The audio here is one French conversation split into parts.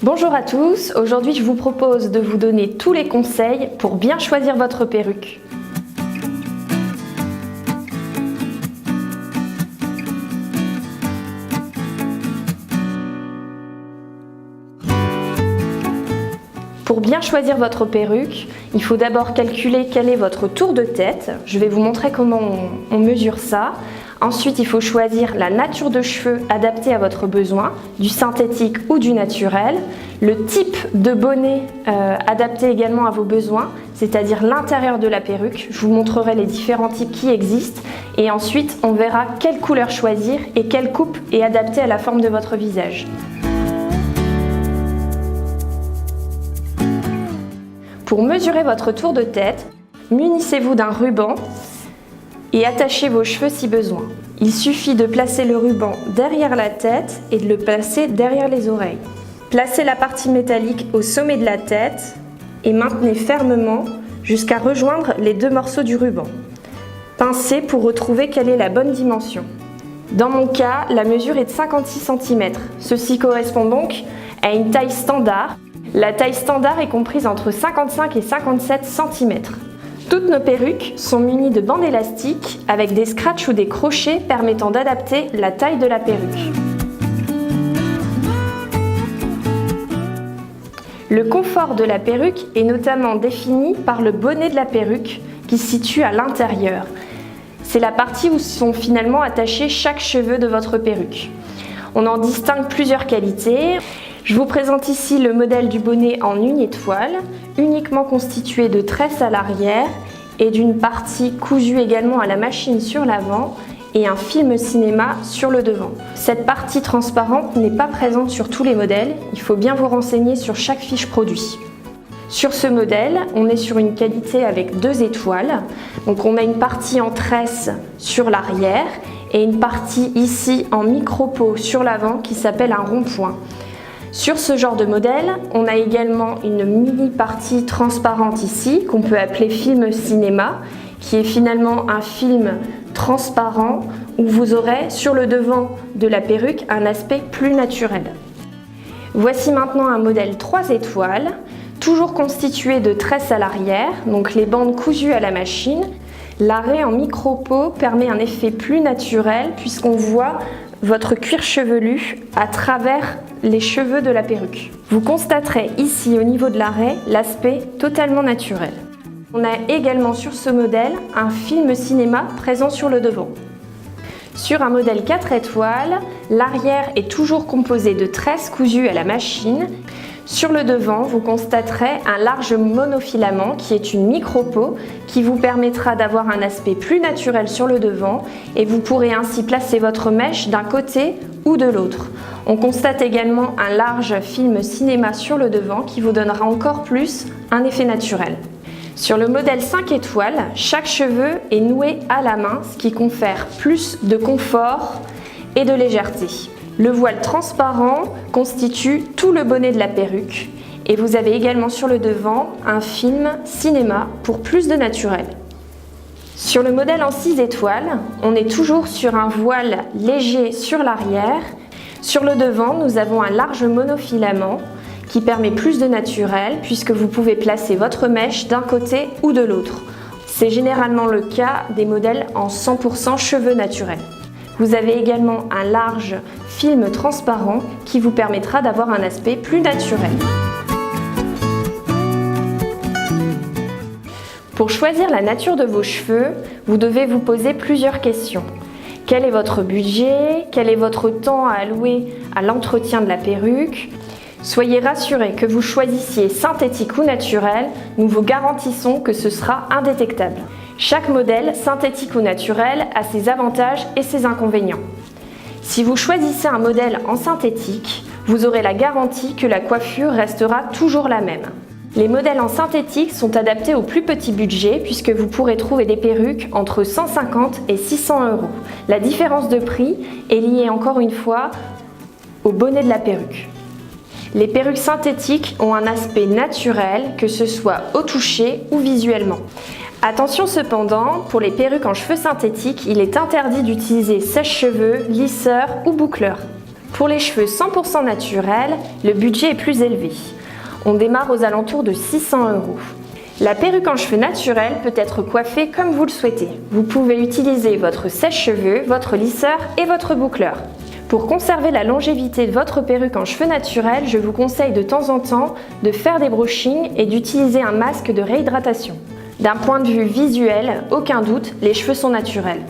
Bonjour à tous, aujourd'hui je vous propose de vous donner tous les conseils pour bien choisir votre perruque. Pour bien choisir votre perruque, il faut d'abord calculer quel est votre tour de tête. Je vais vous montrer comment on mesure ça. Ensuite, il faut choisir la nature de cheveux adaptée à votre besoin, du synthétique ou du naturel. Le type de bonnet adapté également à vos besoins, c'est-à-dire l'intérieur de la perruque. Je vous montrerai les différents types qui existent. Et ensuite, on verra quelle couleur choisir et quelle coupe est adaptée à la forme de votre visage. Pour mesurer votre tour de tête, munissez-vous d'un ruban et attachez vos cheveux si besoin. Il suffit de placer le ruban derrière la tête et de le placer derrière les oreilles. Placez la partie métallique au sommet de la tête et maintenez fermement jusqu'à rejoindre les deux morceaux du ruban. Pincez pour retrouver quelle est la bonne dimension. Dans mon cas, la mesure est de 56 cm. Ceci correspond donc à une taille standard. La taille standard est comprise entre 55 et 57 cm. Toutes nos perruques sont munies de bandes élastiques avec des scratchs ou des crochets permettant d'adapter la taille de la perruque. Le confort de la perruque est notamment défini par le bonnet de la perruque qui se situe à l'intérieur. C'est la partie où sont finalement attachés chaque cheveu de votre perruque. On en distingue plusieurs qualités. Je vous présente ici le modèle du bonnet en une étoile, uniquement constitué de tresses à l'arrière et d'une partie cousue également à la machine sur l'avant et un film cinéma sur le devant. Cette partie transparente n'est pas présente sur tous les modèles, il faut bien vous renseigner sur chaque fiche produit. Sur ce modèle, on est sur une qualité avec 2 étoiles, donc on a une partie en tresse sur l'arrière et une partie ici en micro-pot sur l'avant qui s'appelle un rond-point. Sur ce genre de modèle, on a également une mini partie transparente ici qu'on peut appeler film cinéma, qui est finalement un film transparent où vous aurez sur le devant de la perruque un aspect plus naturel. Voici maintenant un modèle 3 étoiles, toujours constitué de tresses à l'arrière, donc les bandes cousues à la machine. L'arrêt en micro-pot permet un effet plus naturel puisqu'on voit votre cuir chevelu à travers les cheveux de la perruque. Vous constaterez ici au niveau de l'arrêt l'aspect totalement naturel. On a également sur ce modèle un film cinéma présent sur le devant. Sur un modèle 4 étoiles, l'arrière est toujours composé de tresses cousues à la machine. Sur le devant, vous constaterez un large monofilament qui est une micro-pot qui vous permettra d'avoir un aspect plus naturel sur le devant et vous pourrez ainsi placer votre mèche d'un côté ou de l'autre. On constate également un large film cinéma sur le devant qui vous donnera encore plus un effet naturel. Sur le modèle 5 étoiles, chaque cheveu est noué à la main, ce qui confère plus de confort et de légèreté. Le voile transparent constitue tout le bonnet de la perruque et vous avez également sur le devant un film cinéma pour plus de naturel. Sur le modèle en 6 étoiles, on est toujours sur un voile léger sur l'arrière. Sur le devant, nous avons un large monofilament qui permet plus de naturel puisque vous pouvez placer votre mèche d'un côté ou de l'autre. C'est généralement le cas des modèles en 100% cheveux naturels. Vous avez également un large film transparent qui vous permettra d'avoir un aspect plus naturel. Pour choisir la nature de vos cheveux, vous devez vous poser plusieurs questions. Quel est votre budget? Quel est votre temps à allouer à l'entretien de la perruque? Soyez rassurés que vous choisissiez synthétique ou naturel, nous vous garantissons que ce sera indétectable. Chaque modèle, synthétique ou naturel, a ses avantages et ses inconvénients. Si vous choisissez un modèle en synthétique, vous aurez la garantie que la coiffure restera toujours la même. Les modèles en synthétique sont adaptés au plus petit budget puisque vous pourrez trouver des perruques entre 150 et 600 €. La différence de prix est liée encore une fois au bonnet de la perruque. Les perruques synthétiques ont un aspect naturel, que ce soit au toucher ou visuellement. Attention cependant, pour les perruques en cheveux synthétiques, il est interdit d'utiliser sèche-cheveux, lisseur ou boucleur. Pour les cheveux 100% naturels, le budget est plus élevé. On démarre aux alentours de 600 €. La perruque en cheveux naturels peut être coiffée comme vous le souhaitez. Vous pouvez utiliser votre sèche-cheveux, votre lisseur et votre boucleur. Pour conserver la longévité de votre perruque en cheveux naturels, je vous conseille de temps en temps de faire des brushings et d'utiliser un masque de réhydratation. D'un point de vue visuel, aucun doute, les cheveux sont naturels.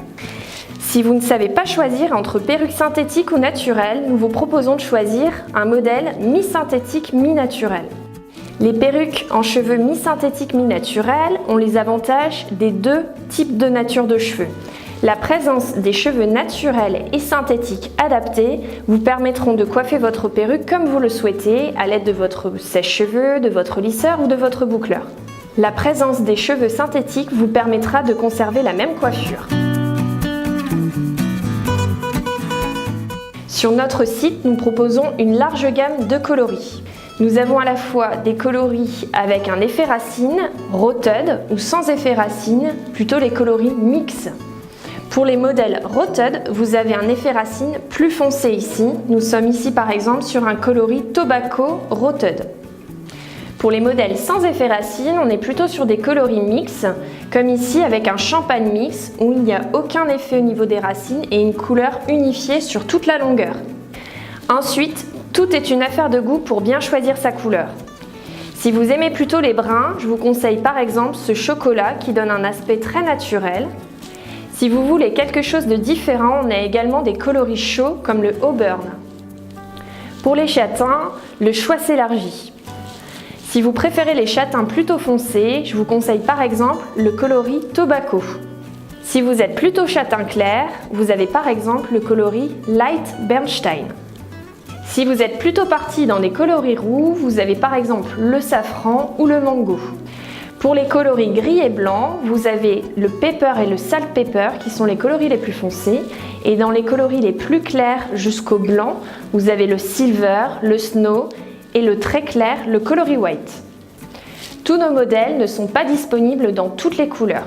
Si vous ne savez pas choisir entre perruque synthétique ou naturelle, nous vous proposons de choisir un modèle mi-synthétique, mi-naturel. Les perruques en cheveux mi-synthétique, mi-naturel ont les avantages des deux types de nature de cheveux. La présence des cheveux naturels et synthétiques adaptés vous permettront de coiffer votre perruque comme vous le souhaitez à l'aide de votre sèche-cheveux, de votre lisseur ou de votre boucleur. La présence des cheveux synthétiques vous permettra de conserver la même coiffure. Sur notre site, nous proposons une large gamme de coloris. Nous avons à la fois des coloris avec un effet racine, rotted ou sans effet racine, plutôt les coloris mix. Pour les modèles rotted, vous avez un effet racine plus foncé ici. Nous sommes ici par exemple sur un coloris tobacco rotted. Pour les modèles sans effet racine, on est plutôt sur des coloris mix, comme ici avec un champagne mix où il n'y a aucun effet au niveau des racines et une couleur unifiée sur toute la longueur. Ensuite, tout est une affaire de goût pour bien choisir sa couleur. Si vous aimez plutôt les bruns, je vous conseille par exemple ce chocolat qui donne un aspect très naturel. Si vous voulez quelque chose de différent, on a également des coloris chauds comme le auburn. Pour les châtains, le choix s'élargit. Si vous préférez les châtains plutôt foncés, je vous conseille par exemple le coloris tobacco. Si vous êtes plutôt châtain clair, vous avez par exemple le coloris light bernstein. Si vous êtes plutôt parti dans des coloris roux, vous avez par exemple le safran ou le mango. Pour les coloris gris et blanc, vous avez le pepper et le salt pepper qui sont les coloris les plus foncés. Et dans les coloris les plus clairs jusqu'au blanc, vous avez le silver, le snow et le très clair, le coloris white. Tous nos modèles ne sont pas disponibles dans toutes les couleurs.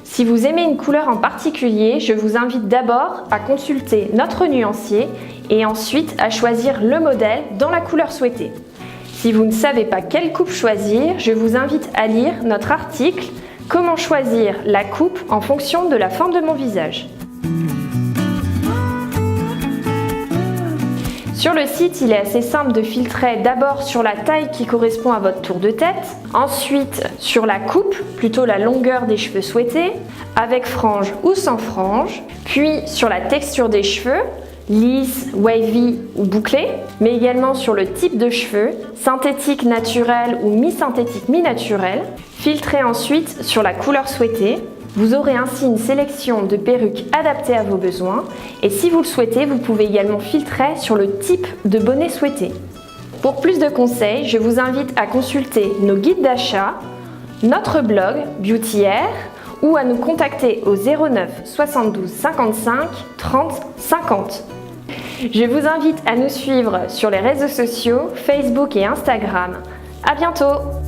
Si vous aimez une couleur en particulier, je vous invite d'abord à consulter notre nuancier et ensuite à choisir le modèle dans la couleur souhaitée. Si vous ne savez pas quelle coupe choisir, je vous invite à lire notre article « Comment choisir la coupe en fonction de la forme de mon visage ». Sur le site, il est assez simple de filtrer d'abord sur la taille qui correspond à votre tour de tête, ensuite sur la coupe, plutôt la longueur des cheveux souhaités, avec frange ou sans frange, puis sur la texture des cheveux, lisse, wavy ou bouclé, mais également sur le type de cheveux, synthétique, naturel ou mi-synthétique, mi-naturel. Filtrez ensuite sur la couleur souhaitée. Vous aurez ainsi une sélection de perruques adaptées à vos besoins et si vous le souhaitez, vous pouvez également filtrer sur le type de bonnet souhaité. Pour plus de conseils, je vous invite à consulter nos guides d'achat, notre blog Beauty Air ou à nous contacter au 09 72 55 30 50. Je vous invite à nous suivre sur les réseaux sociaux, Facebook et Instagram. À bientôt!